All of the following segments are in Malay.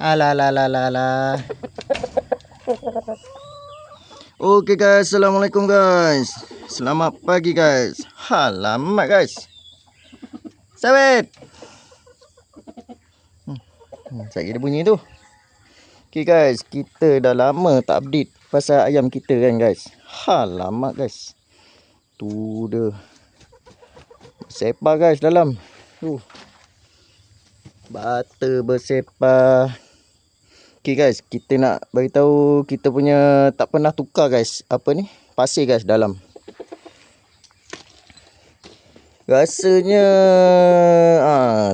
Alah, alah, alah, alah, alah. Oke guys, assalamualaikum guys. Selamat pagi guys. Alamak guys. Sawit. Saya ada bunyi tu. Oke guys, kita dah lama tak update pasal ayam kita kan guys. Alamak guys. Tu dia. Bersepah guys dalam. Bata bersepah. Okay guys, kita nak beritahu kita punya tak pernah tukar guys. Apa ni? Pasir guys dalam. Rasanya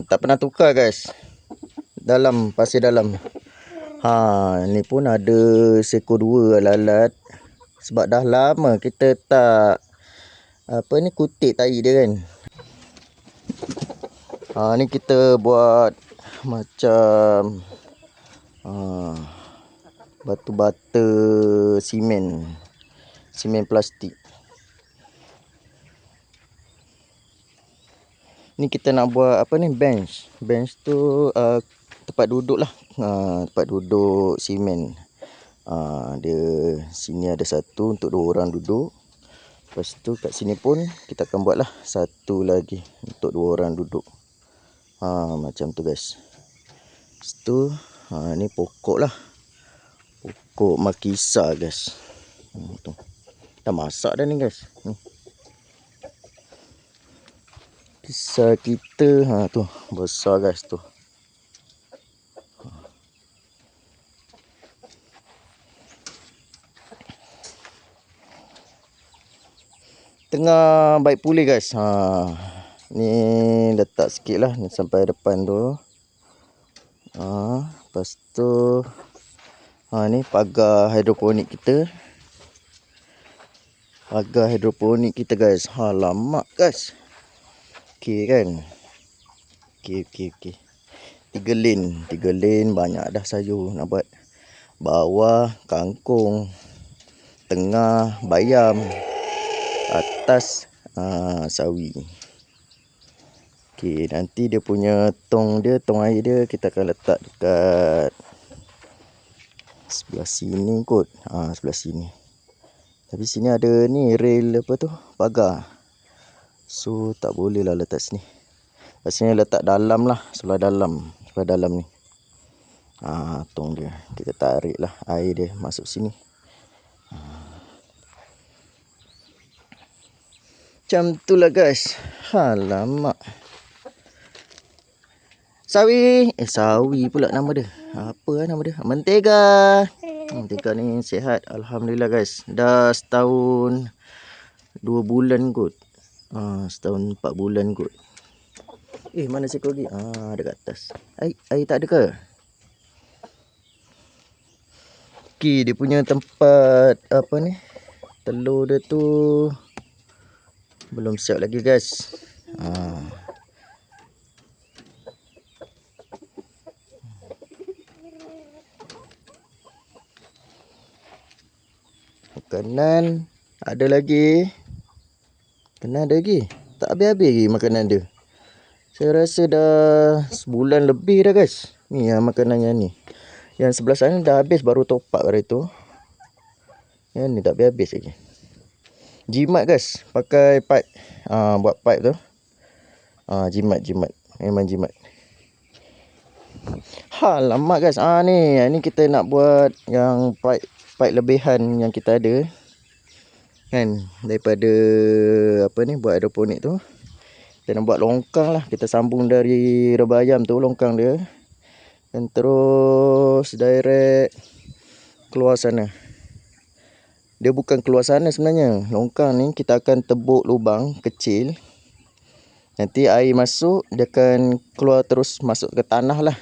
tak pernah tukar guys. Dalam pasir dalam. Ni pun ada seekor dua lalat. Sebab dah lama kita tak kutip tahi dia kan. Ni kita buat macam batu-bata simen plastik. Ni kita nak buat bench tu tempat duduk lah, tempat duduk simen. Dia sini ada satu untuk 2 orang duduk. Lepas tu kat sini pun kita akan buat lah satu lagi untuk 2 orang duduk. Macam tu guys. Lepas tu ni pokok lah, pokok makisa guys. Tu dah masak dah ni guys. Kisah kita tu besar guys tu. Tengah baik pulih guys. Ni letak sikit lah ni sampai depan tu. Lepas tu ni pagar hidroponik kita. Pagar hidroponik kita guys. Lama guys. Okey kan. Okey. 3 lane banyak dah sayur nak buat. Bawah kangkung, tengah bayam, atas sawi. Okey, nanti dia punya tong air dia kita akan letak dekat sebelah sini kot. Sebelah sini. Tapi sini ada ni rail pagar. So tak boleh lah letak sini. Pastinya letak dalam lah, sebelah dalam ni. Tong dia. Kita tarik lah air dia masuk sini. Macam tu lah guys. Alamak. Sawi pula nama dia. Apa nama dia? Mentega. Mentega ni sihat. Alhamdulillah guys. Dah setahun 2 bulan kot. Setahun 4 bulan kot. Mana seekor lagi? Ada kat atas. Air tak ada ke? Okey, dia punya tempat telur dia tu belum siap lagi guys. Makanan ada lagi. Tak habis-habis lagi makanan dia. Saya rasa dah sebulan lebih dah guys. Ni makanan yang ni. Yang sebelah sana dah habis, baru top up hari tu. Yang ni tak habis lagi. Jimat guys, pakai pipe. Buat pipe tu. Jimat. Memang jimat. Lama guys. Ni kita nak buat yang pipe lebihan yang kita ada. Kan, daripada buat hidroponik tu. Kita nak buat longkang lah. Kita sambung dari rebayam tu longkang dia. Dan terus direct keluar sana. Dia bukan keluar sana sebenarnya. Longkang ni kita akan tebuk lubang kecil. Nanti air masuk, dia akan keluar terus masuk ke tanah lah.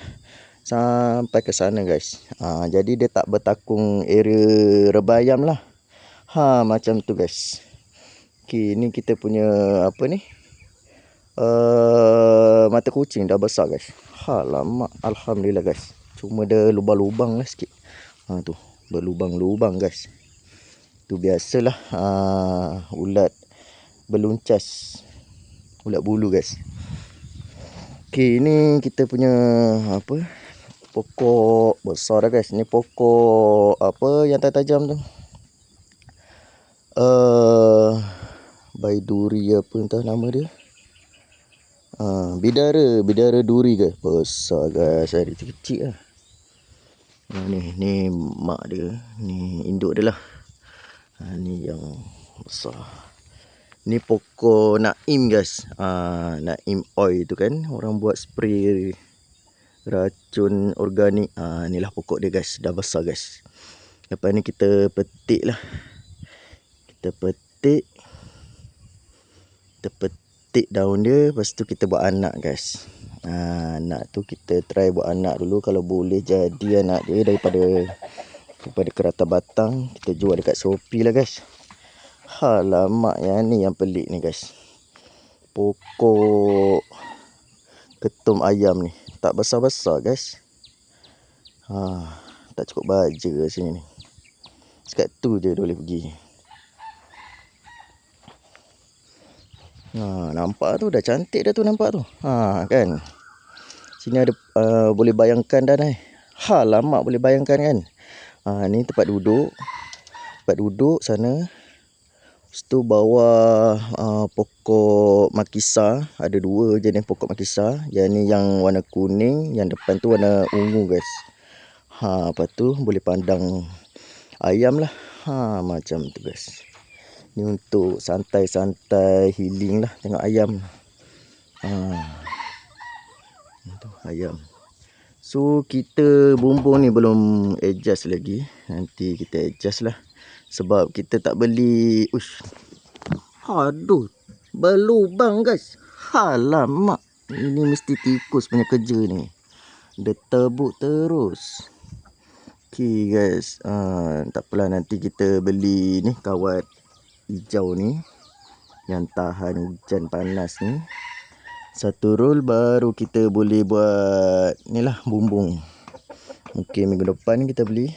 Sampai ke sana guys. Jadi dia tak bertakung area rebayam lah. Macam tu guys. Okey, ni kita punya mata kucing dah besar guys. Lama. Alhamdulillah guys. Cuma dia lubang-lubang lah sikit. Tu berlubang-lubang guys. Tu biasalah ulat beluncas, ulat bulu guys. Okey, ni kita punya pokok besar dah guys. Ni pokok apa yang tajam tu? Baiduri apa entah nama dia. Bidara duri guys. Besar guys. Hari tu kecil lah. Ni mak dia. Ni induk dia lah. Ni yang besar. Ni pokok Naim guys. Naim oil tu kan. Orang buat spray racun organik. Inilah pokok dia guys. Dah besar guys. Lepas ni kita petik lah. Kita petik daun dia. Lepas tu kita buat anak guys. Anak tu kita try buat anak dulu. Kalau boleh jadi anak dia daripada kerata batang, kita jual dekat Shopee lah guys. Alamak, yang ni yang pelik ni guys. Pokok ketum ayam ni. Tak besar-besar guys. Tak cukup baja sini ni. Sekat tu je boleh pergi. Nampak tu dah cantik dah tu, nampak tu. Kan. Sini ada boleh bayangkan dah ni. Alamak, boleh bayangkan kan. Ni tempat duduk. Tempat duduk sana. Lepas tu bawah pokok makisa. Ada 2 jenis pokok makisa. Yang ni yang warna kuning, yang depan tu warna ungu guys. Lepas tu boleh pandang ayam lah. Macam tu guys. Ni untuk santai-santai healing lah, tengok ayam. Tu ayam. So kita bumbung ni belum adjust lagi. Nanti kita adjust lah. Sebab kita tak beli. Aduh, berlubang guys. Alamak, ini mesti tikus punya kerja ni. Dia tebuk terus. Okay guys, tak apalah, nanti kita beli ni kawat hijau ni yang tahan hujan panas ni. 1 roll baru kita boleh buat ni lah, bumbung. Mungkin minggu depan kita beli.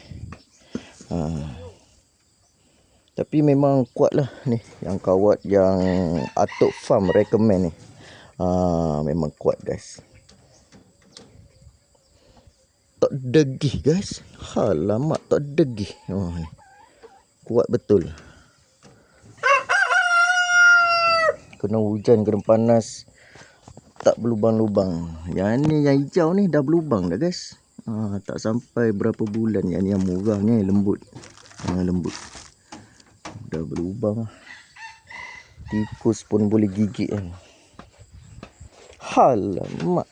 Tapi memang kuat lah ni, yang kawat yang Atok Farm recommend ni. Memang kuat guys. Tak degih guys. Alamak, tak degih. Ni kuat betul. Kena hujan, kena panas, tak berlubang-lubang. Yang ni yang hijau ni dah berlubang dah guys. Tak sampai berapa bulan. Yang ni yang murahnya lembut. Lembut. Dah berlubang lah. Tikus pun boleh gigit kan. Alamak.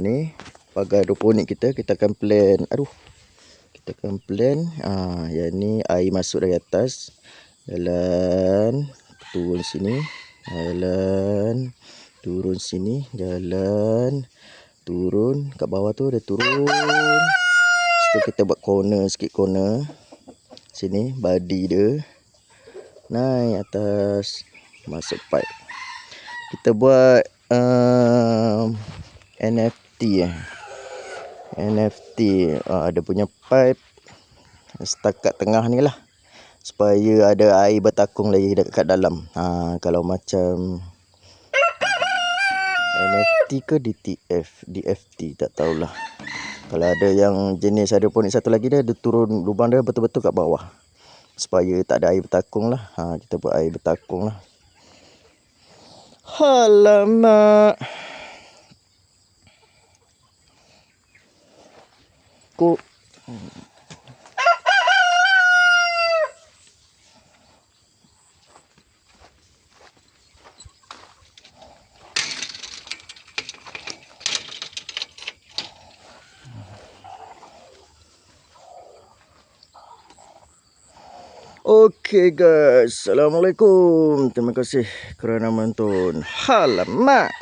Ni pagar hidroponik kita akan plan. Kita akan plan. Yang ni air masuk dari atas. Jalan turun sini, jalan turun sini, jalan turun kat bawah tu ada turun. Lepas tu kita buat corner sikit, corner sini body dia naik atas, masuk pipe. Kita buat NFT ada punya pipe setakat tengah ni lah, supaya ada air bertakung lagi dekat dalam. Kalau macam NFT ke DFT tak tahulah. Kalau ada yang jenis hidroponik satu lagi dia turun lubang dia betul-betul kat bawah, supaya tak ada air bertakung lah. Kita buat air bertakung lah. Alamak. Kok Okey guys, Assalamualaikum. Terima kasih kerana menonton. Alamak.